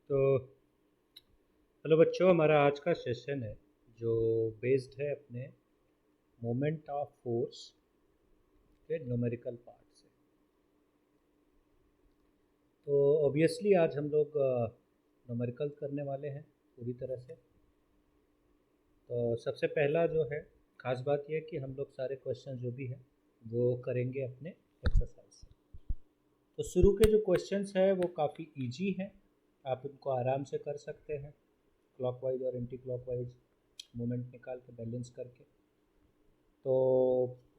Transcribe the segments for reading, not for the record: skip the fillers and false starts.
तो हेलो बच्चों, हमारा आज का सेशन है जो बेस्ड है अपने मोमेंट ऑफ फोर्स के न्यूमेरिकल पार्ट से। तो ऑब्वियसली आज हम लोग न्यूमेरिकल करने वाले हैं पूरी तरह से। तो सबसे पहला जो है ख़ास बात यह है कि हम लोग सारे क्वेश्चन जो भी हैं वो करेंगे अपने एक्सरसाइज से। तो शुरू के जो क्वेश्चंस है वो काफ़ी इजी हैं, आप इनको आराम से कर सकते हैं क्लॉकवाइज और एंटी क्लॉकवाइज मोमेंट निकाल के बैलेंस करके। तो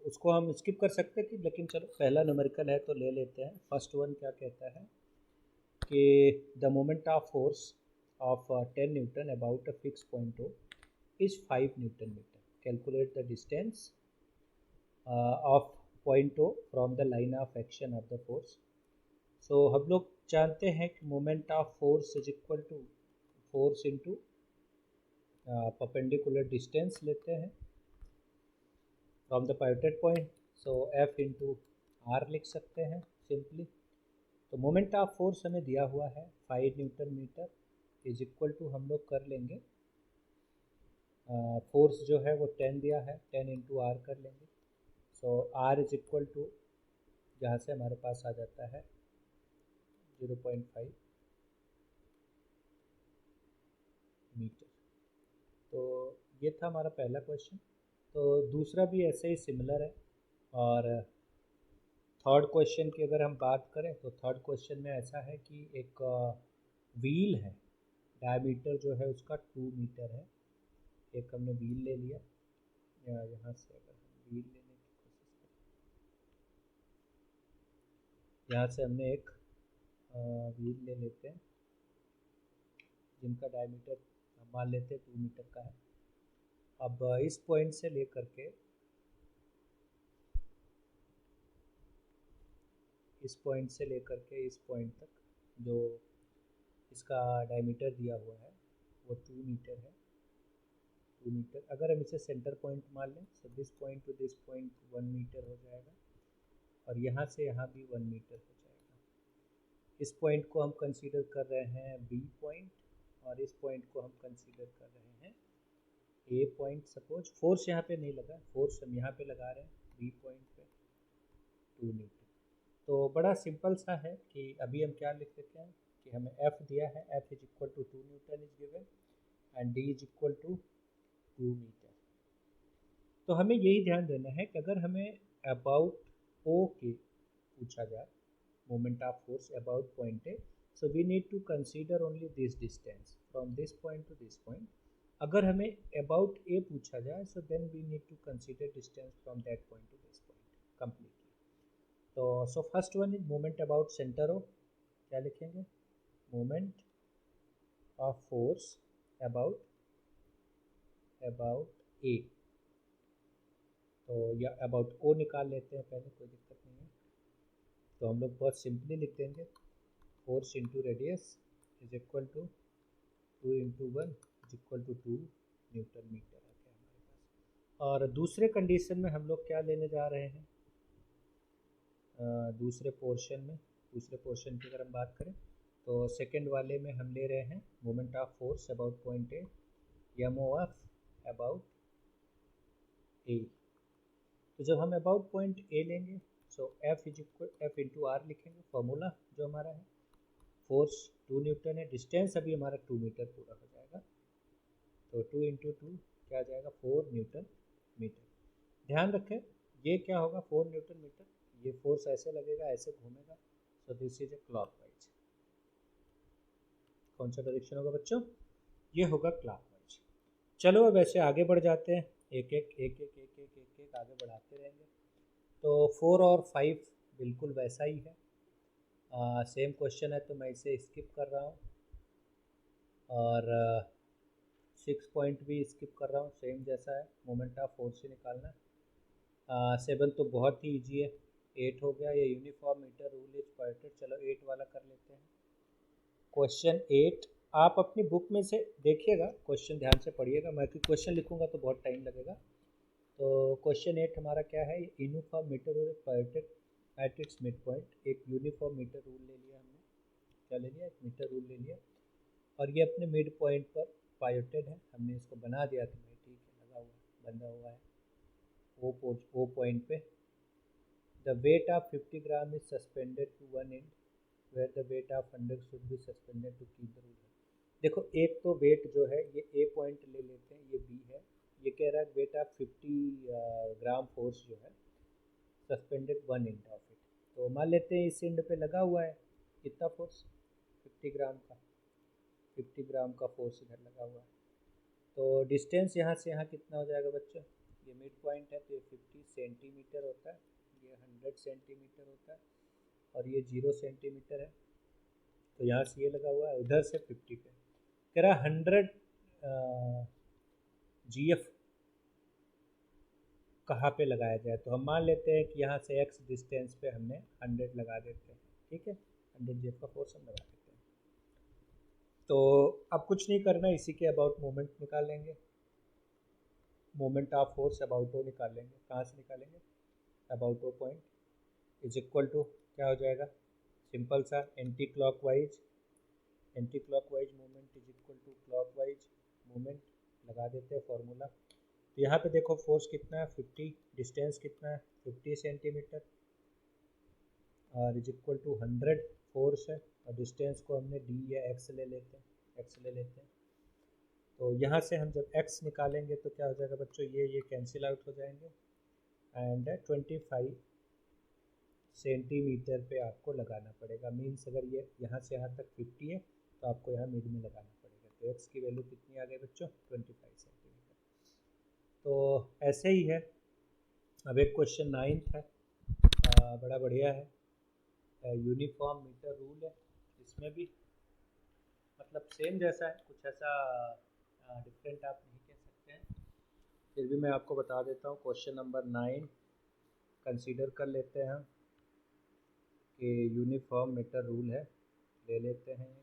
उसको हम स्किप कर सकते हैं कि, लेकिन चलो पहला न्यूमेरिकल है तो ले लेते हैं। फर्स्ट वन क्या कहता है कि the moment of force of 10 newton about a fix point O is 5 newton metre. Calculate the distance of point O from the line of action of the force. So हम लोग जानते हैं कि moment of force is equal to force into perpendicular distance लेते हैं from the pivoted point. So F into R लिख सकते हैं सिंपली। तो मोमेंट ऑफ फोर्स हमें दिया हुआ है 5 newton meter is equal to हम लोग कर लेंगे फोर्स जो है वो 10 दिया है, 10 इंटू आर कर लेंगे। सो आर इज इक्वल टू जहाँ से हमारे पास आ जाता है 0.5 मीटर। तो ये था हमारा पहला क्वेश्चन। तो दूसरा भी ऐसे ही सिमिलर है। और थर्ड क्वेश्चन की अगर हम बात करें तो थर्ड क्वेश्चन में ऐसा है कि एक व्हील है, डायमीटर जो है उसका 2 मीटर है। एक हमने व्हील ले लिया, या यहाँ से अगर हम व्हील लेने की कोशिश करें, यहाँ से हमने एक व्हील ले लेते हैं जिनका डायमीटर हम मान लेते हैं 2 मीटर का है। अब इस पॉइंट से लेकर के इस पॉइंट से लेकर के इस पॉइंट तक जो इसका डायमीटर दिया हुआ है वो 2 मीटर है। 2 मीटर अगर हम इसे सेंटर पॉइंट मान लें, so this point to this point 1 meter हो जाएगा, और यहाँ से यहाँ भी 1 मीटर हो जाएगा। इस पॉइंट को हम कंसीडर कर रहे हैं बी पॉइंट, और इस पॉइंट को हम कंसीडर कर रहे हैं ए पॉइंट। सपोज फोर्स यहाँ पे नहीं लगा, फोर्स हम यहाँ पे लगा रहे हैं बी पॉइंट पे 2 न्यूटन। तो बड़ा सिंपल सा है कि अभी हम क्या लिख देते हैं कि हमें एफ दिया है, F is equal to 2 newton is given and D is equal to 2 meter. तो हमें यही ध्यान देना है कि अगर हमें अबाउट ओ के पूछा जाए, moment of force about point A, so we need to consider only this distance from this point to this point. अगर हमें अबाउट ए पूछा जाए, so then we need to consider distance from that point to this point completely. तो so first one is moment about centre of, क्या लिखेंगे, moment of force about about A. तो या about O निकाल लेते हैं पहले, कोई दिक्कत नहीं है। तो हम लोग बहुत सिंपली लिख देंगे force into radius is equal to 2 into 1 is equal to 2 newton metre आ गया हमारे पास। और दूसरे कंडीशन में हम लोग क्या लेने जा रहे हैं, दूसरे पोर्शन की अगर हम बात करें तो सेकेंड वाले में हम ले रहे हैं moment of force about point A, M O F about A. तो जब हम अबाउट पॉइंट ए लेंगे, so F is equal F into R लिखेंगे, फॉर्मूला जो हमारा है। फोर्स 2 न्यूटन है, डिस्टेंस अभी हमारा 2 मीटर पूरा हो जाएगा, तो 2 इंटू 2 क्या आ जाएगा 4 न्यूटन मीटर। ध्यान रखें ये क्या होगा 4 न्यूटन मीटर, ये फोर्स ऐसे लगेगा, ऐसे घूमेगा। So this is a clockwise. कौन सा डायरेक्शन होगा बच्चों, ये होगा क्लॉकवाइज। चलो अब ऐसे आगे बढ़ जाते हैं, एक एक एक एक एक एक एक एक आगे बढ़ाते रहेंगे। तो 4 और 5 बिल्कुल वैसा ही है, सेम क्वेश्चन है तो मैं इसे स्किप कर रहा हूँ। और 6 पॉइंट भी स्किप कर रहा हूँ, सेम जैसा है, मोमेंट ऑफ फोर्स से निकालना। 7 तो बहुत ही ईजी है, 8 हो गया, ये यूनिफॉर्म मीटर रूल इज परटेड। चलो 8 वाला कर लेते हैं। क्वेश्चन 8 आप अपनी बुक में से देखिएगा, क्वेश्चन ध्यान से पढ़िएगा, मैं क्वेश्चन लिखूंगा तो बहुत टाइम लगेगा। तो क्वेश्चन 8 हमारा क्या है, uniform metre rule parted at its mid point. एक यूनिफॉर्म मीटर रूल ले लिया हमने, क्या ले लिया, एक मीटर रूल ले लिया। और ये अपने मिड पॉइंट पर पायोटेड है। हमने इसको बना दिया कि भाई ठीक है, लगा हुआ है, बंधा हुआ है ओ पॉइंट पे। The weight of 50 gram is suspended to one end where the weight of 100 should be suspended to keep the rule. देखो एक तो वेट जो है ये ए पॉइंट ले लेते हैं, ये बी है, ये कह रहा है वेट ऑफ 50 ग्राम फोर्स जो है suspended one end of it. तो मान लेते हैं इस एंड पे लगा हुआ है कितना फोर्स, 50 ग्राम का, 50 ग्राम का फोर्स इधर लगा हुआ है। तो डिस्टेंस यहाँ से यहाँ कितना हो जाएगा बच्चों, ये मिड पॉइंट है तो ये 50 सेंटीमीटर होता है, ये 100 सेंटीमीटर होता है और ये 0 सेंटीमीटर है। तो यहाँ से ये लगा हुआ है, उधर से 50 पे कह रहा 100 GF कहाँ पे लगाया जाए। तो हम मान लेते हैं कि यहाँ से x डिस्टेंस पे हमने 100 लगा देते हैं, ठीक है, 100 GF का फोर्स हम लगा देते हैं। तो अब कुछ नहीं करना, इसी के अबाउट मोमेंट निकाल लेंगे, moment of force about O निकाल लेंगे। कहाँ से निकालेंगे, about O point is equal to क्या हो जाएगा, सिंपल सा anti clockwise moment is equal to clockwise moment, लगा देते हैं फॉर्मूला। तो यहाँ पे देखो फोर्स कितना है 50, डिस्टेंस कितना है 50 सेंटीमीटर और इज इक्वल टू 100 फोर्स है और डिस्टेंस को हमने डी या एक्स ले लेते हैं। तो यहाँ से हम जब x निकालेंगे तो क्या हो जाएगा बच्चों, ये कैंसिल आउट हो जाएंगे एंड 25 सेंटीमीटर पे आपको लगाना पड़ेगा। मीन्स अगर ये यहाँ से यहाँ तक 50 है तो आपको यहाँ मिड में लगाना पड़ेगा। तो x की वैल्यू कितनी आ गई बच्चों, 25 सेंटीमीटर। तो ऐसे ही है। अब एक क्वेश्चन 9th है, बड़ा बढ़िया है, यूनिफॉर्म मीटर रूल है। इसमें भी मतलब सेम जैसा है, कुछ ऐसा डिफरेंट आप नहीं कह सकते हैं, फिर भी मैं आपको बता देता हूँ। क्वेश्चन नंबर 9 कंसीडर कर लेते हैं हम कि यूनिफॉर्म मीटर रूल है, ले लेते हैं,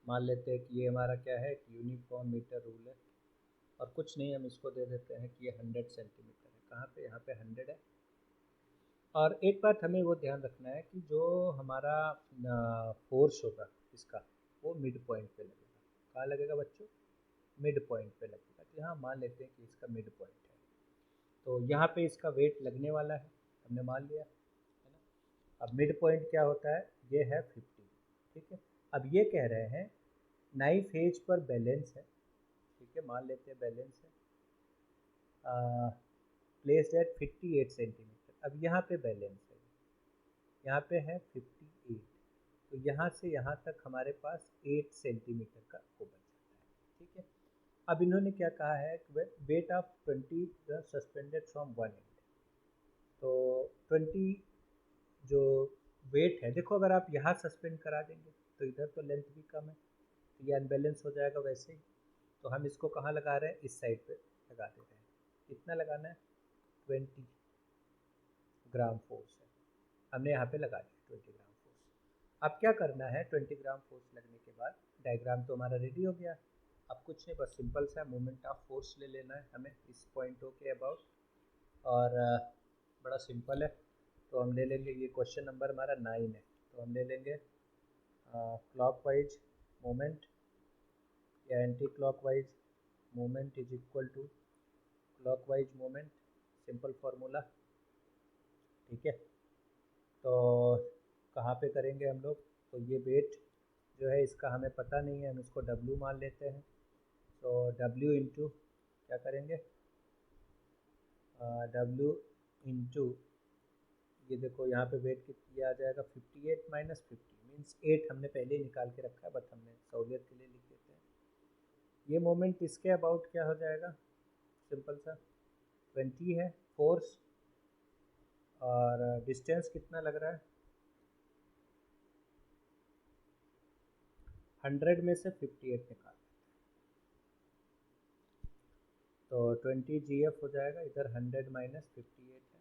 मान लेते हैं कि ये हमारा क्या है, यूनिफॉर्म मीटर रूल है और कुछ नहीं, हम इसको दे देते हैं कि ये 100 सेंटीमीटर है। कहाँ पे, यहाँ पे 100 है। और एक बात हमें वो ध्यान रखना है कि जो हमारा फोर्स होगा इसका वो मिड पॉइंट पे लगेगा। कहाँ लगेगा बच्चों, मिड पॉइंट पे लगेगा। तो यहाँ मान लेते हैं कि इसका मिड पॉइंट है, तो यहाँ पे इसका वेट लगने वाला है, हमने मान लिया है ना। अब मिड पॉइंट क्या होता है, ये है 50, ठीक है। अब ये कह रहे हैं नाइफ एज पर बैलेंस है, ठीक है, मान लेते हैं बैलेंस है, प्लेस एट 58 सेंटीमीटर। अब यहाँ पे बैलेंस है, यहाँ पे है 58, तो यहाँ से यहाँ तक हमारे पास 8 सेंटीमीटर का वो बच जाता है, ठीक है। अब इन्होंने क्या कहा है, weight of 20 suspended from one and. तो 20 जो वेट है, देखो अगर आप यहाँ सस्पेंड करा देंगे तो इधर तो लेंथ भी कम है, तो ये अनबैलेंस हो जाएगा वैसे ही। तो हम इसको कहाँ लगा रहे हैं, इस साइड पे लगा दे रहे हैं। कितना लगाना है, 20 ग्राम फोर्स है, हमने यहाँ पे लगा दिया 20 ग्राम फोर्स। अब क्या करना है, 20 ग्राम फोर्स लगने के बाद डायग्राम तो हमारा रेडी हो गया। अब कुछ नहीं, बस सिंपल सा मोमेंट ऑफ फोर्स ले लेना है हमें इस पॉइंट के अबाउट, और बड़ा सिंपल है। तो हम ले लेंगे, ये क्वेश्चन नंबर हमारा 9 है, तो हम ले लेंगे क्लॉकवाइज मोमेंट या anti clockwise moment is equal to clockwise moment, simple formula, ठीक है। तो कहाँ पे करेंगे हम लोग, तो ये वेट जो है इसका हमें पता नहीं है, हम इसको W मान लेते हैं। तो W इंटू क्या करेंगे, W इंटू ये देखो यहाँ पे वेट कितना आ जाएगा, 58 माइनस 50 मीन्स 8 हमने पहले ही निकाल के रखा है, बट हमने सहूलियत के लिए लिख देते हैं। ये मोमेंट इसके अबाउट क्या हो जाएगा, सिंपल सा 20 है फोर्स, और डिस्टेंस कितना लग रहा है, 100 में से 58 निकाल, तो 20 GF हो जाएगा, इधर 100 माइनस 58 है,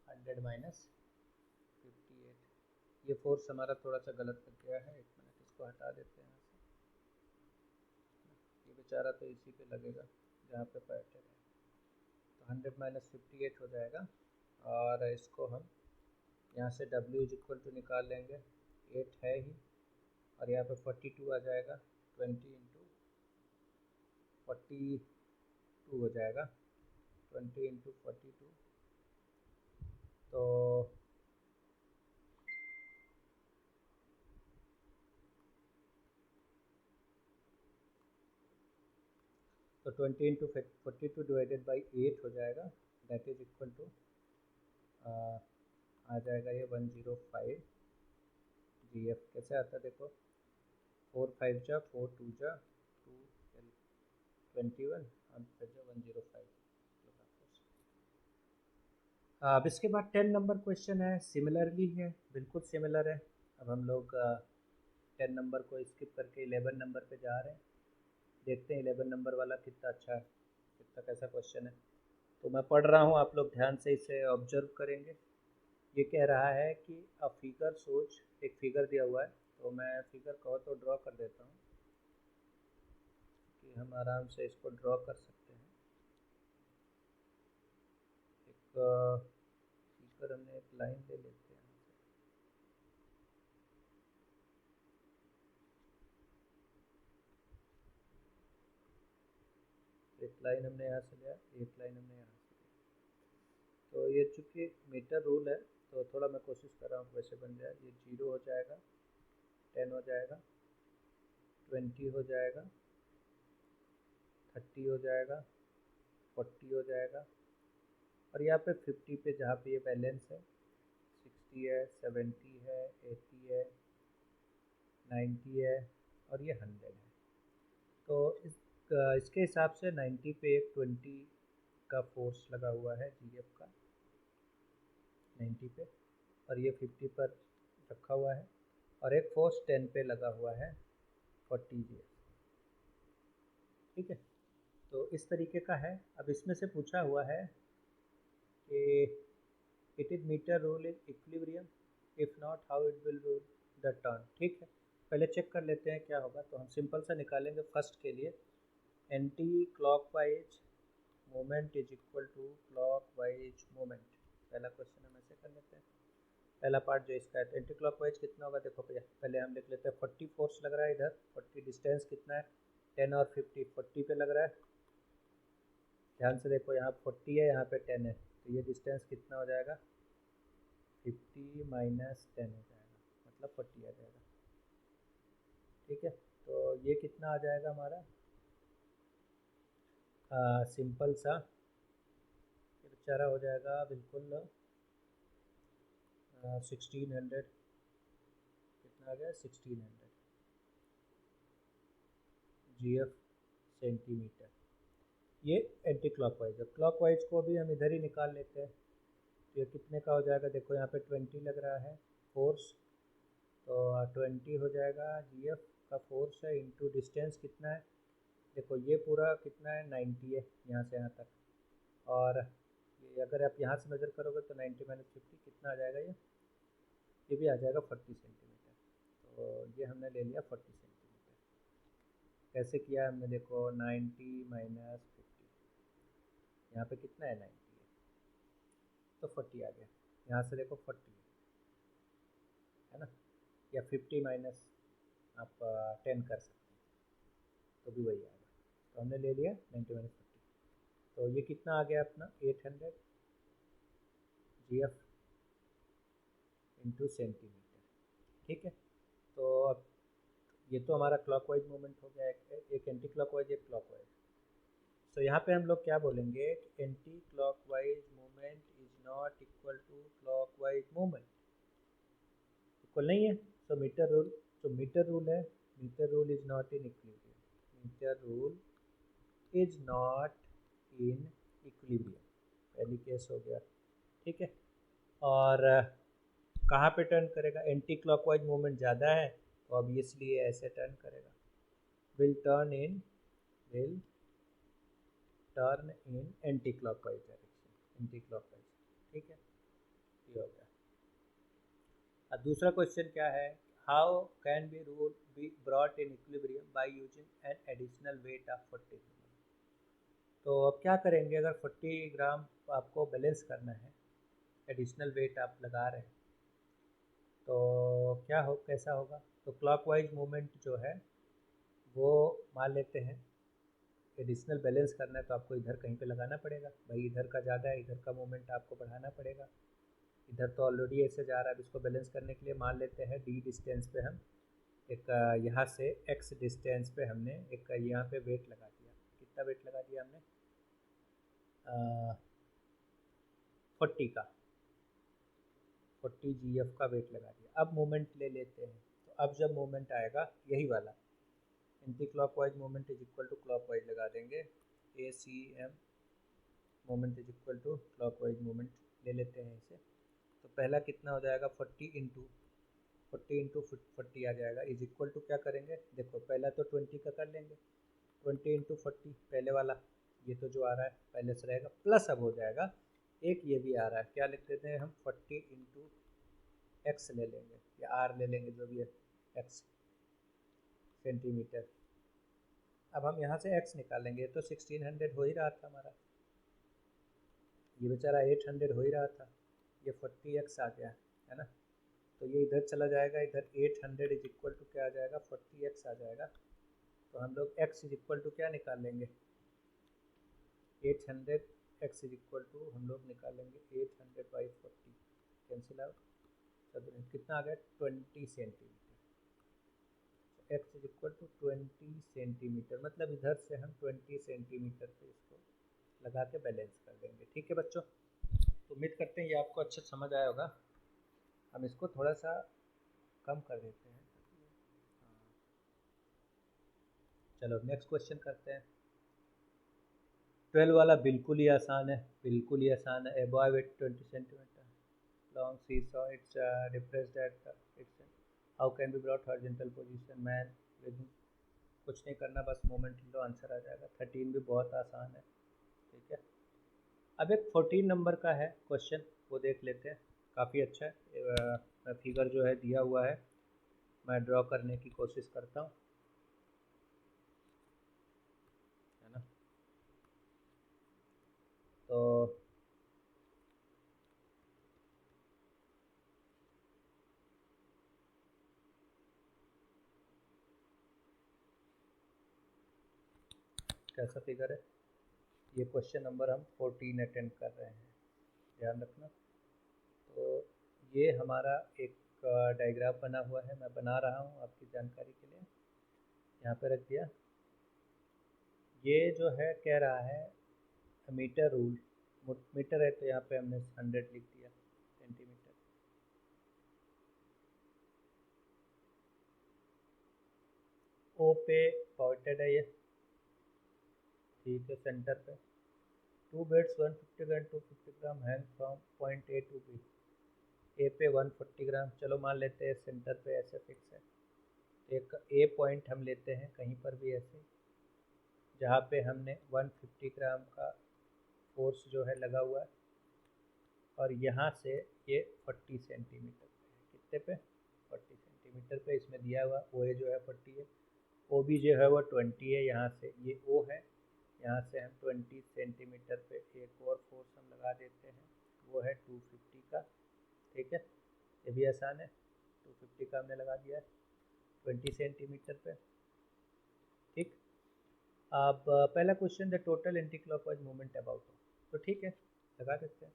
100 माइनस 58। ये फोर्स हमारा थोड़ा सा गलत लग गया है, एक मिनट इसको हटा देते हैं यहाँ से, ये बेचारा तो इसी पे लगेगा जहाँ पे पैटर्न है। तो 100 माइनस 58 हो जाएगा और इसको हम यहाँ से W इज इक्वल टू निकाल लेंगे, 8 है ही, और यहाँ पे 42 आ जाएगा, 20 इंटू 42 हो जाएगा, 20 इंटू 42, तो 20 इंटू 42 डिवाइडेड बाई 8 हो जाएगा, दैट इज इक्वल टू आ जाएगा ये 105 GF। कैसे आता है देखो, 4 5 जा 4 2 जा 2 21 और फिर जा 105। अब इसके बाद 10 नंबर क्वेश्चन है, सिमिलरली है, बिल्कुल सिमिलर है। अब हम लोग 10 नंबर को स्किप करके 11 नंबर पे जा रहे हैं, देखते हैं 11 नंबर वाला कितना अच्छा है, कितना कैसा क्वेश्चन है। तो मैं पढ़ रहा हूँ, आप लोग ध्यान से इसे ऑब्जर्व करेंगे। ये कह रहा है कि अ फिगर सोच, एक फिगर दिया हुआ है, तो मैं फिगर कहो तो ड्रॉ कर देता हूँ कि हम आराम से इसको ड्रॉ कर सकते हैं। एक फिगर हमने एक लाइन ले लेते हैं, एक लाइन हमने यहाँ से लिया, एक लाइन हमने यहाँ से लिया। तो ये चूँकि मीटर रूल है, तो थोड़ा मैं कोशिश कर रहा हूँ वैसे बन जाए। ये 0 हो जाएगा, 10 हो जाएगा, 20 हो जाएगा, 30 हो जाएगा, 40 हो जाएगा, और यहाँ पे 50 पे जहाँ पे ये बैलेंस है, 60 है, 70 है, 80 है, 90 है, और ये 100 है। तो इसके हिसाब से 90 पे एक 20 का फोर्स लगा हुआ है GF का 90 पे, और ये 50 पर रखा हुआ है, और एक फोर्स 10 पे लगा हुआ है 40 GF। ठीक है, तो इस तरीके का है। अब इसमें से पूछा हुआ है कि it is meter rule in equilibrium, if not how it will rule the turn. ठीक है, पहले चेक कर लेते हैं क्या होगा। तो हम सिंपल सा निकालेंगे फर्स्ट के लिए, anti clockwise moment is equal to clockwise moment. पहला क्वेश्चन हम ऐसे कर लेते हैं, पहला पार्ट जो इसका है, तो एंटी क्लॉकवाइज कितना होगा देखो भैया, पहले हम लिख लेते हैं 40 फोर्स लग रहा है इधर, 40 डिस्टेंस कितना है 10 और 50, 40 पे लग रहा है। ध्यान से देखो, यहाँ 40 है, यहाँ पे 10 है, तो ये डिस्टेंस कितना हो जाएगा 50 माइनस 10 हो जाएगा, मतलब 40 आ जाएगा। ठीक है, तो ये कितना आ जाएगा हमारा, सिंपल सा ये बेचारा हो जाएगा बिल्कुल 1600, कितना आ गया 1600 GF सेंटीमीटर। ये एंटी क्लॉकवाइज है। क्लॉकवाइज को भी हम इधर ही निकाल लेते हैं, तो ये कितने का हो जाएगा देखो, यहाँ पे 20 लग रहा है फोर्स, तो 20 हो जाएगा GF का फोर्स है, इंटू डिस्टेंस कितना है देखो, ये पूरा कितना है 90 है यहाँ से यहाँ तक, और ये अगर आप यहाँ से मेजर करोगे तो 90 माइनस 50 कितना आ जाएगा, ये भी आ जाएगा 40 सेंटीमीटर। तो ये हमने ले लिया 40 सेंटीमीटर। कैसे किया हमने देखो, 90 माइनस 50, यहाँ पे कितना है 90 है, तो 40 आ गया। यहाँ से देखो 40 है ना, या 50 माइनस आप 10 कर सकते हैं, तो भी वही आएगा। तो हमने ले लिया 90 माइनस 50, तो ये कितना आ गया अपना 800 GF इंटू सेंटीमीटर। ठीक है, तो अब ये तो हमारा क्लॉकवाइज मूवमेंट हो गया, एक एंटी क्लॉकवाइज एक क्लॉकवाइज। तो यहाँ पे हम लोग क्या बोलेंगे, anti clockwise movement is not equal to clockwise movement, equal नहीं है। सो मीटर रूल, तो मीटर रूल है, meter rule is not in equilibrium, meter rule is not in equilibrium, पहली केस हो गया। ठीक है, और कहाँ पे टर्न करेगा, एंटी क्लॉकवाइज मूवमेंट ज़्यादा है तो ऑब्वियसली ये ऐसे टर्न करेगा, will turn in anti clockwise direction, anti clockwise. ठीक है, ये हो गया। अब दूसरा क्वेश्चन क्या है, how can be rule be brought in equilibrium by using an additional weight of 40 ग्राम। तो अब क्या करेंगे, अगर 40 ग्राम आपको बैलेंस करना है, एडिशनल वेट आप लगा रहे हैं, तो क्या हो कैसा होगा, तो क्लॉकवाइज मूवमेंट जो है वो मान लेते हैं एडिशनल बैलेंस करना है तो आपको इधर कहीं पे लगाना पड़ेगा भाई, इधर का ज़्यादा है, इधर का मूवमेंट आपको बढ़ाना पड़ेगा। इधर तो ऑलरेडी ऐसे जा रहा है, अब इसको बैलेंस करने के लिए मान लेते हैं डी डिस्टेंस पे हम एक यहाँ से एक्स डिस्टेंस पे हमने एक यहाँ पे वेट लगा दिया। कितना वेट लगा दिया हमने, 40 का 40 GF का वेट लगा दिया। अब मोमेंट ले लेते हैं, तो अब जब मोमेंट आएगा यही वाला anti clockwise moment is equal to clockwise लगा देंगे, ACM moment is equal to clockwise moment ले लेते हैं इसे। तो पहला कितना हो जाएगा 40 इंटू 40 आ जाएगा इज इक्वल टू क्या करेंगे, देखो पहला तो 20 का कर लेंगे, 20 इंटू 40 पहले वाला ये तो जो आ रहा है पहले से रहेगा, प्लस अब हो जाएगा एक ये भी आ रहा है, क्या लिख देते हैं हम 40 इंटू एक्स ले लेंगे या आर ले लेंगे जो भी है, एक्स सेंटीमीटर। अब हम यहाँ से एक्स निकालेंगे तो 1600 हो ही रहा था हमारा, ये बेचारा 800 हो ही रहा था, ये 40x आ गया है ना, तो ये इधर चला जाएगा, इधर 800 इज इक्वल टू क्या आ जाएगा 40x आ जाएगा। तो हम लोग x इज इक्वल टू क्या निकाल लेंगे 800, x इज इक्वल टू हम लोग निकालेंगे 800/40 कैंसिल आउट, तो कितना आ गया 20 centimeter. x is equal to 20 centimeter, मतलब इधर से हम 20 सेंटीमीटर पे इसको लगा के बैलेंस कर देंगे। ठीक है बच्चों, तो उम्मीद करते हैं ये आपको अच्छे समझ आया होगा। हम इसको थोड़ा सा कम कर देते हैं। चलो नेक्स्ट क्वेश्चन करते हैं। 12 वाला बिल्कुल ही आसान है, बिल्कुल ही आसान है। Above it 20 centimetre long seesaw it's depressed at its how can be brought horizontal position man with, कुछ नहीं करना बस मोमेंट लो आंसर आ जाएगा। 13 भी बहुत आसान है। ठीक है, अब एक 14 नंबर का है क्वेश्चन, वो देख लेते हैं, काफ़ी अच्छा है। फिगर जो है दिया हुआ है, मैं ड्रॉ करने की कोशिश करता हूँ, है ना। तो कैसा फिगर है, ये क्वेश्चन नंबर हम 14 अटेंड कर रहे हैं, ध्यान रखना। तो ये हमारा एक डायग्राफ बना हुआ है, मैं बना रहा हूँ आपकी जानकारी के लिए, यहाँ पे रख दिया। ये जो है कह रहा है मीटर रूल, मीटर है तो यहाँ पे हमने 100 लिख दिया सेंटीमीटर। ओ पे पॉइंटेड है ये, ठीक है, सेंटर पे। Two beads 150 gram 250 gram hang from point A to B, A पे 140 ग्राम, चलो मान लेते हैं सेंटर पे ऐसे फिक्स है। एक ए पॉइंट हम लेते हैं कहीं पर भी ऐसे, जहाँ पे हमने 150 ग्राम का फोर्स जो है लगा हुआ है, और यहाँ से ये 40 सेंटीमीटर पे है, कितने पे 40 सेंटीमीटर पे इसमें दिया हुआ। ओ ए जो है 40 है, ओ बी जो है वो 20 है, यहाँ से ये ओ है, यहाँ से हम 20 सेंटीमीटर पे एक और फोर्स हम लगा देते हैं, वो है 250 का। ठीक है, ये भी आसान है, 250 का हमने लगा दिया है 20 सेंटीमीटर पे। ठीक, अब पहला question the total anti clockwise movement about, तो ठीक है लगा देते हैं।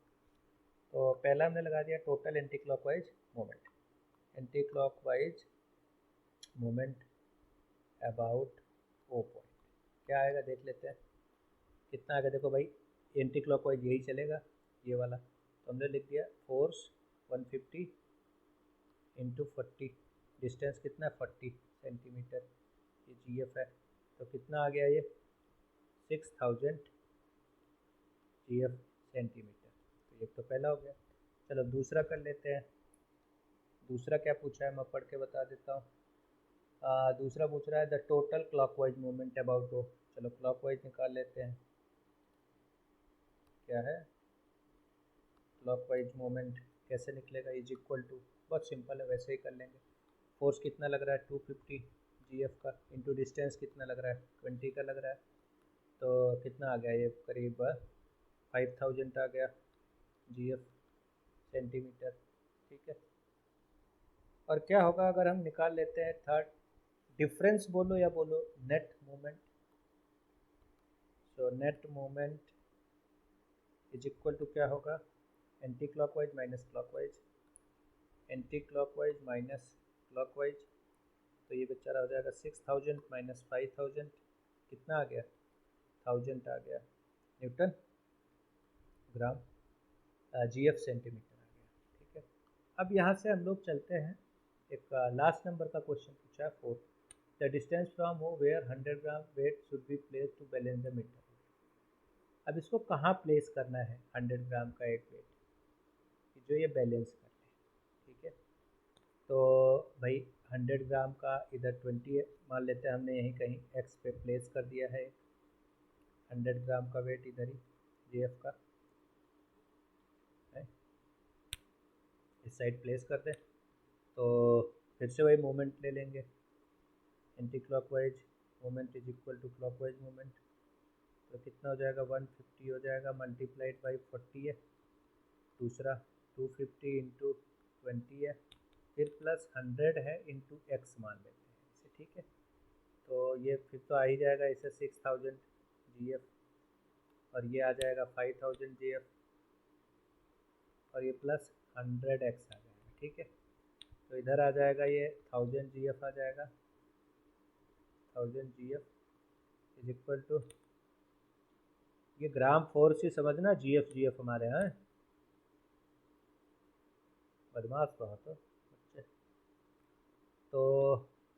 तो पहला हमने लगा दिया total anti clockwise movement, anti clockwise movement about O point, क्या आएगा देख लेते हैं कितना आएगा। देखो भाई एंटी क्लॉकवाइज यही चलेगा ये वाला, तो हमने लिख दिया फोर्स 150 इंटू 40, डिस्टेंस कितना 40 सेंटीमीटर, ये GF है, तो कितना आ गया ये 6000 GF सेंटीमीटर। तो ये तो पहला हो गया। चलो दूसरा कर लेते हैं, दूसरा क्या पूछा है मैं पढ़ के बता देता हूँ। दूसरा पूछ रहा है the total clockwise movement about O, चलो क्लॉकवाइज निकाल लेते हैं, क्या है क्लॉकवाइज मूवमेंट कैसे निकलेगा, इज इक्वल टू, बहुत सिंपल है वैसे ही कर लेंगे। फोर्स कितना लग रहा है 250 GF का, इंटू डिस्टेंस कितना लग रहा है 20 का लग रहा है, तो कितना आ गया ये करीब 5000 आ गया GF सेंटीमीटर। ठीक है, और क्या होगा अगर हम निकाल लेते हैं थर्ड, डिफरेंस बोलो या बोलो net moment. So net moment is equal to क्या होगा, anti clockwise minus clockwise, anti clockwise minus clockwise. तो ये बेचारा हो जाएगा 6000 माइनस 5000, कितना आ गया, 1000 आ गया न्यूटन ग्राम, जीएफ सेंटीमीटर आ गया। ठीक है, अब यहाँ से हम लोग चलते हैं, एक लास्ट नंबर का क्वेश्चन पूछा है 4, the distance from O where 100 gram weight should be place to balance the meter. अब इसको कहाँ प्लेस करना है 100 ग्राम का एक वेट, जो ये बैलेंस कर ले। ठीक है, तो भाई 100 ग्राम का इधर 20 मान लेते हैं हमने, यहीं कहीं एक्स पे प्लेस कर दिया है 100 ग्राम का वेट इधर ही जीएफ का है, इस साइड प्लेस कर दें। तो फिर से वही मोमेंट ले लेंगे, anti clockwise moment is equal to clockwise moment. तो कितना हो जाएगा 150 हो जाएगा, मल्टीप्लाइड बाई 40 है, दूसरा 250 इंटू 20 है, फिर प्लस 100 है इंटू एक्स मान लेते हैं इसे। ठीक है, तो ये फिर तो आ ही जाएगा इसे 6000 जीएफ, और ये आ जाएगा 5000 जीएफ, और ये प्लस 100 एक्स आ जाएगा। ठीक है, तो इधर आ जाएगा ये 1000 जीएफ आ जाएगा, 1000 जीएफ इज इक्वल टू, ये ग्राम फोर्स ही समझना, जीएफ जीएफ हमारे यहाँ बदमाश बहुत हो बच्चे। तो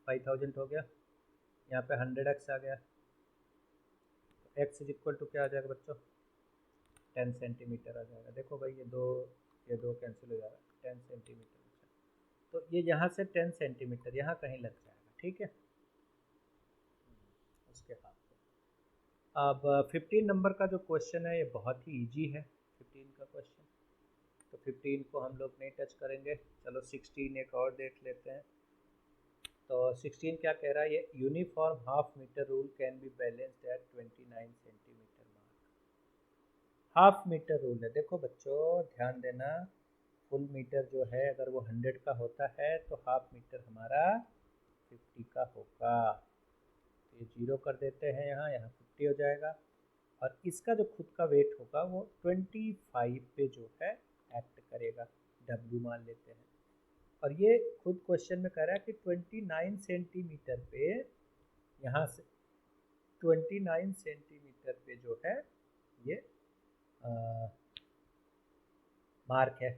5000 हो गया, यहाँ पे 100x आ गया, तो x इज इक्वल टू क्या आ जाएगा बच्चों, 10 सेंटीमीटर आ जाएगा। देखो भाई ये दो कैंसिल हो जाएगा, 10 सेंटीमीटर बचा, तो ये यहाँ से 10 सेंटीमीटर यहाँ कहीं लग जाएगा। ठीक है, उसके हाथ पे। अब 15 नंबर का जो क्वेश्चन है ये बहुत ही इजी है 15 का क्वेश्चन, तो 15 को हम लोग नहीं टच करेंगे। चलो 16 एक और देख लेते हैं। तो 16 क्या कह रहा है, ये uniform half meter rule can be balanced at 29 centimeter mark. Half meter rule है, देखो बच्चों ध्यान देना, फुल मीटर जो है अगर वो 100 का होता है तो हाफ मीटर हमारा 50 का होगा। तो ये 0 कर देते हैं, यहाँ यहाँ 50 हो जाएगा, और इसका जो खुद का वेट होगा वो 25 पे जो है एक्ट करेगा, W मान लेते हैं। और ये खुद क्वेश्चन में कह रहा है कि 29 सेंटीमीटर पे, यहाँ से 29 सेंटीमीटर पे जो है ये मार्क है,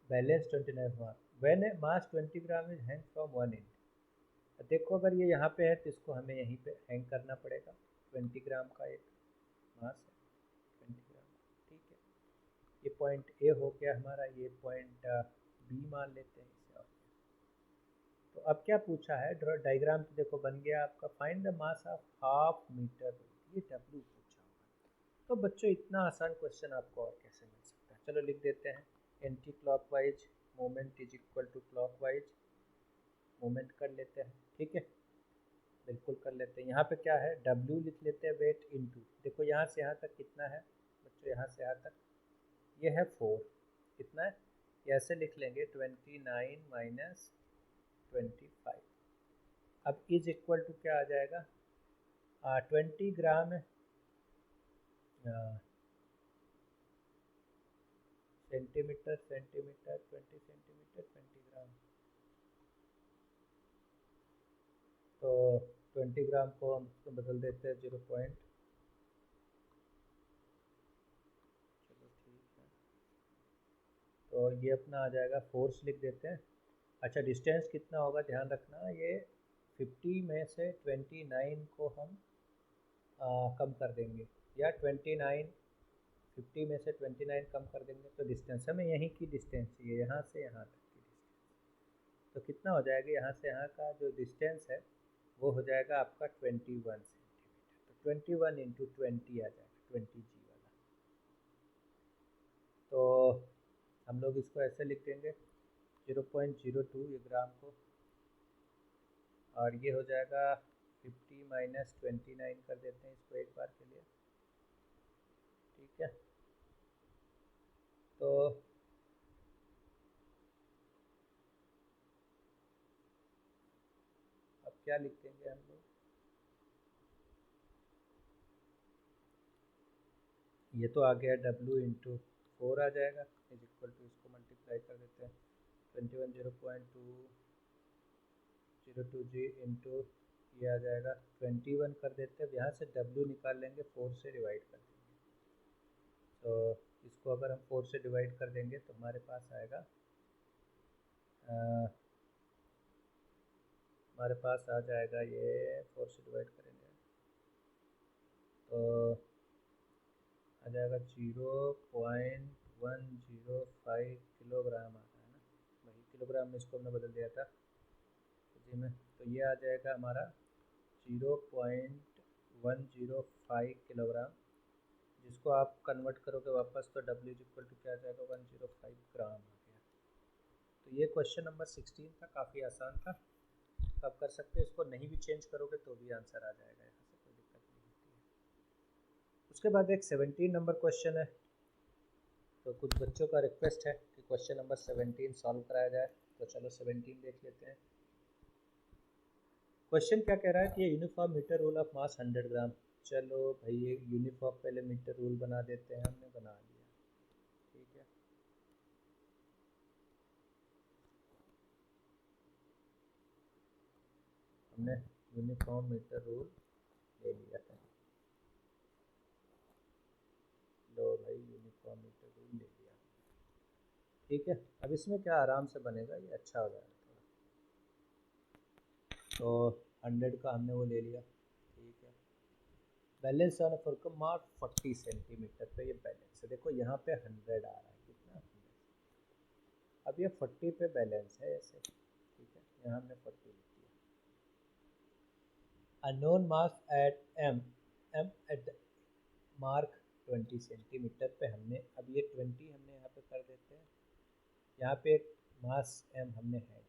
balance 29 mark, when mass 20 gram is hang from one and. देखो अगर ये यहाँ पे है तो इसको हमें यहीं पे हैंग करना पड़ेगा, 20 ग्राम का एक मास है, 20 ग्राम। ठीक है, ये पॉइंट ए हो गया हमारा, ये पॉइंट बी मान लेते हैं इसे। और तो अब क्या पूछा है, डायग्राम तो देखो बन गया आपका, find the mass of half meter, ये डब्ल्यू पूछा होगा। तो बच्चों इतना आसान क्वेश्चन आपको और कैसे मिल सकता है, चलो लिख देते हैं, anti clockwise moment is equal to clockwise moment कर लेते हैं। ठीक है, बिल्कुल कर लेते हैं। यहाँ पे क्या है, W लिख लेते हैं वेट इंटू, देखो यहाँ से यहाँ तक कितना है बच्चों, यहाँ से यहाँ तक ये है 4, कितना है, ये ऐसे लिख लेंगे 29 माइनस 25। अब इज इक्वल टू क्या आ जाएगा, 20 ग्राम सेंटीमीटर, सेंटीमीटर 20 सेंटीमीटर 20 ग्राम, तो 20 ग्राम को हम उसको बदल देते हैं 0 पॉइंट, चलो ठीक है, तो ये अपना आ जाएगा, फोर्स लिख देते हैं। अच्छा डिस्टेंस कितना होगा ध्यान रखना, ये 50 में से 29 को हम कम कर देंगे, या 29 50 में से 29 कम कर देंगे तो डिस्टेंस हमें यहीं की डिस्टेंस चाहिए, यहाँ से यहाँ तक की डिस्टेंस। तो कितना हो जाएगा, यहाँ से यहाँ का जो डिस्टेंस है वो हो जाएगा आपका 21 सेंटीमीटर। तो 21 इंटू 20 आ जाएगा, 20 जी वाला। तो हम लोग इसको ऐसे लिख देंगे 0.02 ये ग्राम को, और ये हो जाएगा 50 माइनस 29 कर देते हैं इसको एक बार के लिए। ठीक है, तो क्या लिख देंगे हम लोग, ये तो आ गया W इंटू 4 आ जाएगा इज इक्वल टू, इसको मल्टीप्लाई कर देते हैं 21.202G इंटू ये आ जाएगा 21 कर देते हैं, यहाँ से W निकाल लेंगे 4 से डिवाइड कर देंगे, तो इसको अगर हम 4 से डिवाइड कर देंगे तो हमारे पास आएगा हमारे पास आ जाएगा ये 4 से डिवाइड करेंगे तो आ जाएगा 0.105 किलोग्राम आ रहा है ना, वही किलोग्राम में इसको हमने बदल दिया था जी में, तो ये आ जाएगा हमारा 0.105 किलोग्राम, जिसको आप कन्वर्ट करोगे वापस तो W इक्वल टू क्या आ जाएगा 105 ग्राम आ गया। तो ये क्वेश्चन नंबर 16 था, काफ़ी आसान था, आप कर सकते हैं, इसको नहीं भी चेंज करोगे तो भी आंसर आ जाएगा, यहाँ से कोई दिक्कत नहीं होती है। उसके बाद एक 17 नंबर क्वेश्चन है, तो कुछ बच्चों का रिक्वेस्ट है कि क्वेश्चन नंबर 17 सॉल्व कराया जाए, तो चलो 17 देख लेते हैं। क्वेश्चन क्या कह रहा है कि ये uniform metre rule of mass 100 gram, चलो भाई ये यूनिफॉर्म पहले मीटर रूल बना देते हैं, हमने बना लिया, ठीक है। हमने यूनिफॉर्म मीटर रूल ले लिया है, लो भाई यूनिफॉर्म मीटर रूल ले लिया, ठीक है। अब इसमें क्या आराम से बनेगा, ये अच्छा हो जाएगा थोड़ा, तो 100 का हमने वो ले लिया, ठीक है। बैलेंस ऑन फुलकम मार्क 40 सेंटीमीटर पे ये बैलेंस है, देखो यहाँ पे 100 आ रहा है, कितना 100, अब ये 40 पे बैलेंस है ऐसे, ठीक है, यहाँ हमने 40 लिख दिया। Unknown mass at M at mark 20 centimeter पे हमने, अब ये 20 हमने यहाँ पे कर देते हैं, यहाँ पे एक मास एम हमने है,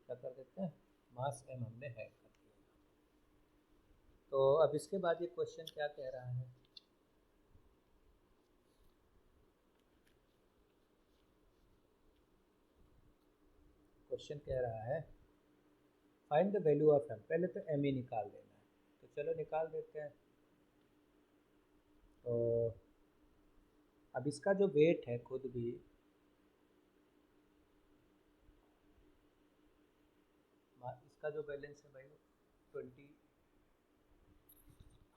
क्या कर देते हैं, मास एम हमने है कर दिया। तो अब इसके बाद ये क्वेश्चन क्या कह रहा है, क्वेश्चन कह रहा है find the value of M, पहले तो एम ही निकाल देना है, तो चलो निकाल देते हैं। तो अब इसका जो वेट है खुद भी, इसका जो बैलेंस है भाई 20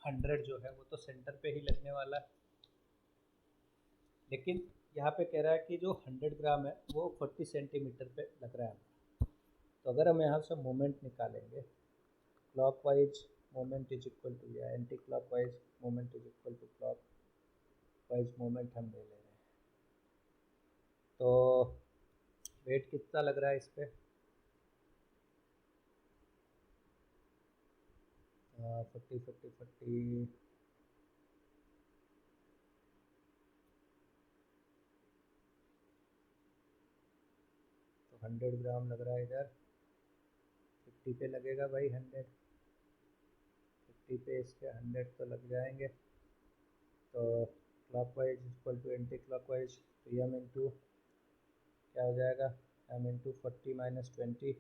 100 जो है वो तो सेंटर पे ही लगने वाला है, लेकिन यहाँ पे कह रहा है कि जो 100 ग्राम है वो 40 सेंटीमीटर पे लग रहा है, तो अगर हम यहाँ से मोमेंट निकालेंगे, clockwise moment is equal to, या anti clockwise moment is equal to clockwise moment हम ले ले रहे हैं, तो वेट कितना लग रहा है इस पर, 40 तो 100 ग्राम लग रहा है इधर, 50 पे लगेगा भाई 100, 50 पे इसके 100 तो लग जाएंगे, तो clockwise equal to anti clockwise, तो एम इंटू क्या हो जाएगा, M into 40 minus 20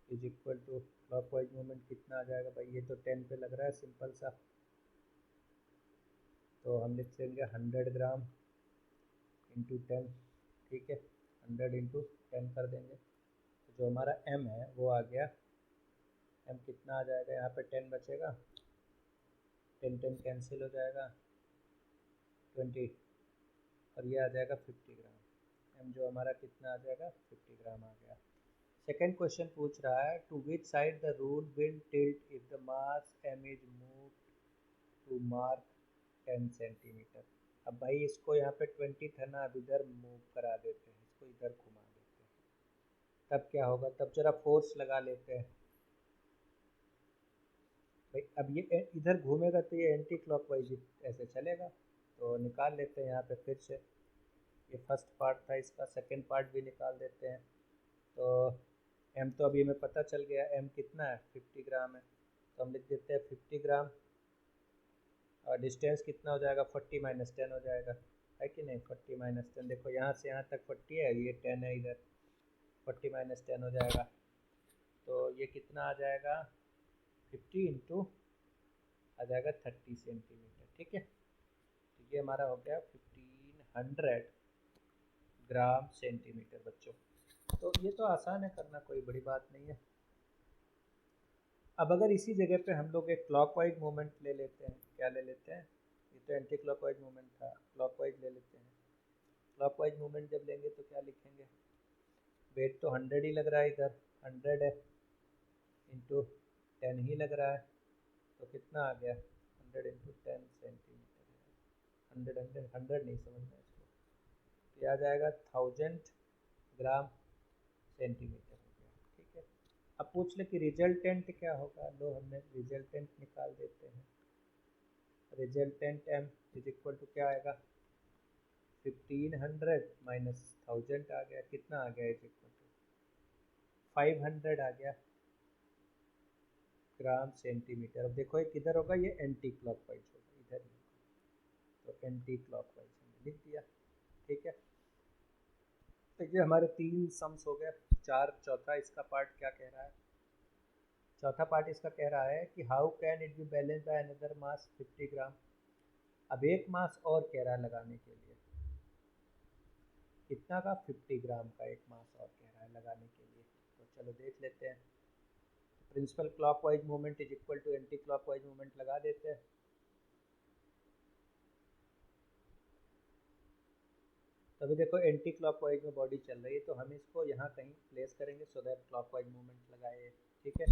is equal to clockwise movement कितना आ जाएगा भाई, ये तो 10 पे लग रहा है सिंपल सा, तो हम लिख लेंगे 100 ग्राम इंटू 10, ठीक है, 100 इंटू 10 कर देंगे, तो जो हमारा m है वो आ गया, m कितना आ जाएगा, यहाँ पे 10 बचेगा, 10 10 कैंसिल हो जाएगा 20, और ये आ जाएगा 50 ग्राम, m जो हमारा कितना आ जाएगा 50 ग्राम आ गया। सेकेंड क्वेश्चन पूछ रहा है to which side the rule will tilt if the mass m is move to mark 10 centimeter, अब भाई इसको यहाँ पे 20 था ना, अब इधर मूव करा देते हैं, इसको इधर घुमा देते हैं, तब क्या होगा, तब जरा फोर्स लगा लेते हैं भाई, अब ये इधर घूमेगा तो ये एंटी क्लॉकवाइज ऐसे चलेगा, तो निकाल लेते हैं यहाँ पे फिर से, ये फर्स्ट पार्ट था इसका, सेकंड पार्ट भी निकाल देते हैं, तो m तो अभी हमें पता चल गया, m कितना है 50 ग्राम है, तो हम लिख देते हैं 50 ग्राम, और डिस्टेंस कितना हो जाएगा 40 माइनस 10 हो जाएगा, है कि नहीं, 40 माइनस 10, देखो यहाँ से यहाँ तक 40 है, ये 10 है इधर, 40 माइनस 10 हो जाएगा, तो ये कितना आ जाएगा 50 इंटू आ जाएगा 30 सेंटीमीटर। ठीक है, तो ये हमारा हो गया 1500 ग्राम सेंटीमीटर बच्चों। तो ये तो आसान है करना, कोई बड़ी बात नहीं है। अब अगर इसी जगह पे हम लोग एक क्लॉकवाइज मूवमेंट ले लेते हैं, क्या ले लेते हैं, ये तो एंटी क्लॉकवाइज मूवमेंट था, क्लॉकवाइज ले लेते हैं। क्लॉकवाइज मूवमेंट जब लेंगे तो क्या लिखेंगे, वेट तो 100 ही लग रहा है, इधर 100 है इंटू 10 ही लग रहा है, तो कितना आ गया 100 इंटू 10 सेंटीमीटर है। 100 नहीं समझना इसको, तो ये आ जाएगा 1000 ग्राम सेंटीमीटर हो गया। ठीक है, अब पूछ ले कि रिजल्टेंट क्या होगा, लो हमने रिजल्टेंट निकाल देते हैं। Resultant m is equal to क्या आएगा 1500 माइनस 1000 आ गया, कितना आ गया इज इक्वल टू 500 आ गया ग्राम सेंटीमीटर। अब देखो ये किधर होगा, ये एंटी क्लॉकवाइज होगा, इधर ही होगा, तो एंटी क्लॉकवाइज हमने लिख दिया। ठीक है, तो ये हमारे 3 सम्स हो गए। चौथा इसका पार्ट क्या कह रहा है, चौथा पार्ट इसका कह रहा है कि how can it be balance by another mass 50 gram. अब एक मास और कह रहा है लगाने के लिए, कितना का 50 ग्राम का एक मास और कह रहा है लगाने के लिए। तो चलो देख लेते हैं। Principal clockwise movement is equal to anti clockwise movement लगा देते हैं। तभी देखो एंटी क्लॉकवाइज में बॉडी चल रही है, तो हम इसको यहाँ कहीं प्लेस करेंगे सो दैट क्लॉकवाइज मूवमेंट लगाए। ठीक है,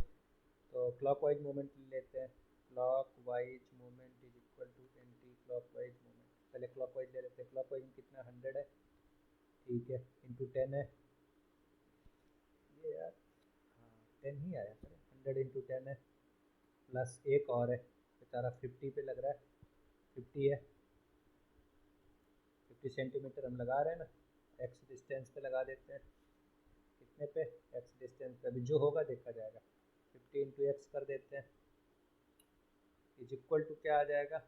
तो क्लॉकवाइज मूवमेंट लेते हैं। Clockwise movement is equal to anti clockwise movement. पहले क्लॉकवाइज ले लेते हैं, क्लॉकवाइज में कितना 100 है, ठीक है, इंटू 10 है, ये यार हाँ 10 ही आया सर, 100 इंटू 10 है, प्लस एक और है बेचारा 50 पे लग रहा है, 50 है, 50 सेंटीमीटर हम लगा रहे हैं ना, एक्स डिस्टेंस पे लगा देते हैं, कितने पे, एक्स डिस्टेंस पे, अभी जो होगा देखा जाएगा। 50 इंटू एक्स कर देते हैं, इज इक्वल टू क्या आ जाएगा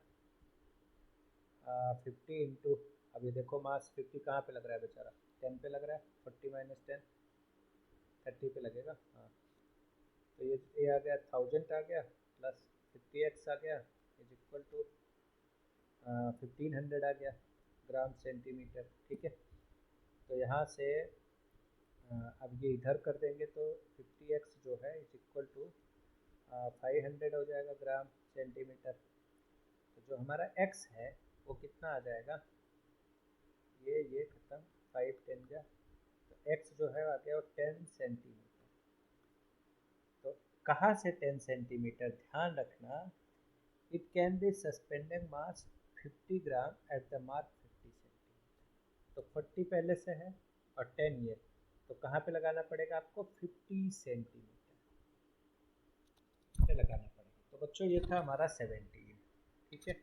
50 इंटू, अभी देखो मास 50 कहाँ पे लग रहा है बेचारा, 10 पे लग रहा है, 40 माइनस 10 30 पे लगेगा, हाँ, तो ये आ गया 1000 आ गया, प्लस 50x आ गया, इज इक्वल टू 1500 आ गया ग्राम सेंटीमीटर। ठीक है, तो यहाँ से अब ये इधर कर देंगे तो 50x जो है इज इक्वल टू 500 हो जाएगा ग्राम सेंटीमीटर। तो जो हमारा x है वो कितना आ जाएगा, ये खत्म, 5 10 जा, तो x जो है आ गया वो 10 सेंटीमीटर। तो कहाँ से 10 सेंटीमीटर, ध्यान रखना, it can be suspended mass 50 gram at the mark 50 centimetre. तो 40 पहले से है और 10 ये, तो कहाँ पे लगाना पड़ेगा आपको 50 सेंटीमीटर पे लगाना पड़ेगा। तो बच्चों ये था हमारा 17। ठीक है,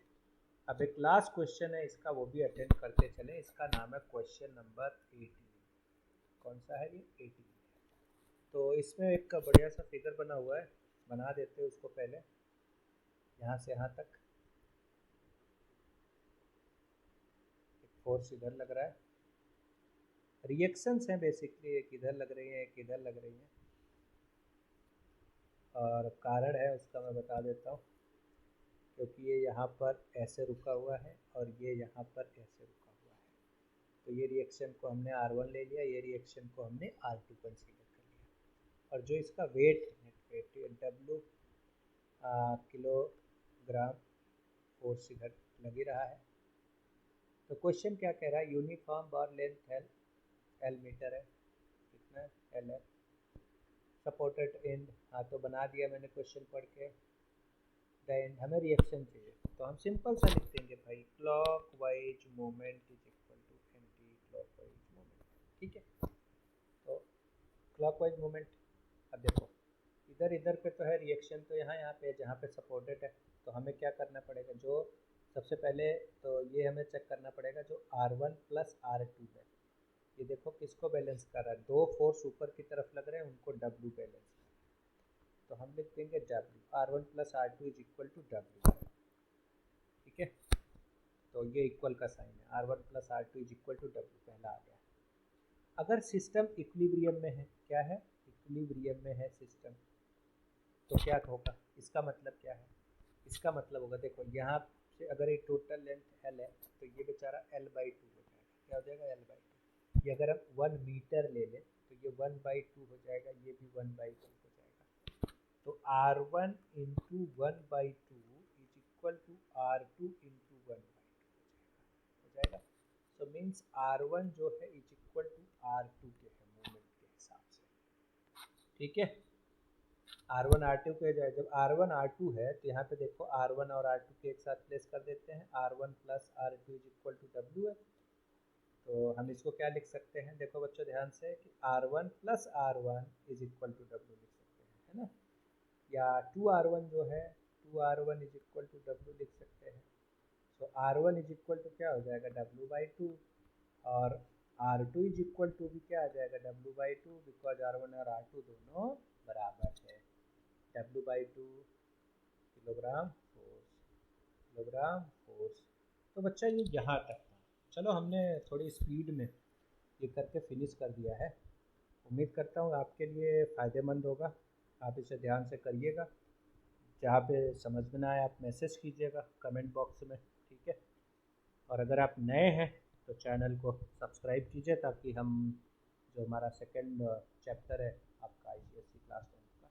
अब एक लास्ट क्वेश्चन है इसका, वो भी अटेंड करते चले। इसका नाम है क्वेश्चन नंबर 18। कौन सा है ये, 18। तो इसमें एक बढ़िया सा फिगर बना हुआ है, बना देते हैं उसको पहले, यहाँ से यहाँ तक एक फोर्स इधर लग रहा है, रिएक्शंस हैं बेसिकली, एक इधर लग रही है एक इधर लग रही है, और कारण है उसका मैं बता देता हूँ, क्योंकि ये यहाँ पर ऐसे रुका हुआ है और ये यहाँ पर ऐसे रुका हुआ है, तो ये रिएक्शन को हमने R1 ले लिया, ये रिएक्शन को हमने R2 कंसीडर कर लिया, और जो इसका वेट है W किलोग्राम फोर्स इधर लग ही रहा है। तो क्वेश्चन क्या कह रहा है, यूनिफॉर्म बार लेंथ L मीटर है, कितना L है, सपोर्टेड एंड, हाँ तो बना दिया मैंने क्वेश्चन पढ़ के, द एंड हमें रिएक्शन चाहिए, तो हम सिंपल सा लिख देंगे भाई clockwise movement is equal to anti clockwise movement. ठीक है, तो क्लॉकवाइज मूवमेंट, अब देखो इधर इधर पे तो है रिएक्शन, तो यहाँ पे जहाँ पे सपोर्टेड है, तो हमें क्या करना पड़ेगा, जो सबसे पहले तो ये हमें चेक करना पड़ेगा जो R1 प्लस R2 है, ये देखो किसको बैलेंस कर रहा है, दो फोर्स ऊपर की तरफ लग रहे हैं उनको W बैलेंस कर रहा है, तो हम लिख देंगे W, R1 plus R2 is equal to W। ठीक है, तो ये इक्वल का साइन है, R1 plus R2 is equal to W पहला आ गया। अगर सिस्टम इक्विलिब्रियम में है, क्या है, इक्विलिब्रियम में है सिस्टम, तो क्या होगा, इसका मतलब क्या है, इसका मतलब होगा देखो यहाँ से अगर ये टोटल लेंथ एल है तो ये बेचारा एल बाई टू हो जाएगा, क्या हो जाएगा, एल बाई टू। ये अगर हम 1 मीटर ले लें तो ये 1/2 हो जाएगा, ये भी 1/2 हो जाएगा। तो R1 into 1/2 is equal to R2 into 1/2 हो जाएगा। सो मीन्स R1 जो है इज इक्वल टू R2 के है मूवमेंट के हिसाब से, ठीक है। R1 R2 के जाए, जब R1 R2 है तो यहाँ पे देखो R1 और R2 के एक साथ प्लेस कर देते हैं, R1 plus R2 is equal to W है। तो हम इसको क्या लिख सकते हैं, देखो बच्चों ध्यान से कि R1 plus R1 is equal to W लिख सकते हैं, है ना, या 2R1 जो है 2R1 is equal to W लिख सकते हैं। सो R1 इज इक्वल टू क्या हो जाएगा, W/2, और R2 इज इक्वल टू भी क्या आ जाएगा, W/2, बिकॉज R1 और R2 दोनों बराबर है। W/2 kilogram force, kilogram force. तो बच्चा ये यहाँ तक था, चलो हमने थोड़ी स्पीड में ये करके फिनिश कर दिया है। उम्मीद करता हूँ आपके लिए फ़ायदेमंद होगा, आप इसे ध्यान से करिएगा। जहाँ पे समझ में ना आए आप मैसेज कीजिएगा कमेंट बॉक्स में, ठीक है। और अगर आप नए हैं तो चैनल को सब्सक्राइब कीजिए, ताकि हम जो हमारा सेकंड चैप्टर है आपका ICSE क्लास 10 का,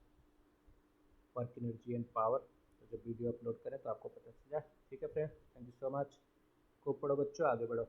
वर्क एनर्जी एंड पावर, तो जब वीडियो अपलोड करें तो आपको पता चल जाए, ठीक है friend. Thank you so much, खूब पढ़ो बच्चों, आगे बढ़ो।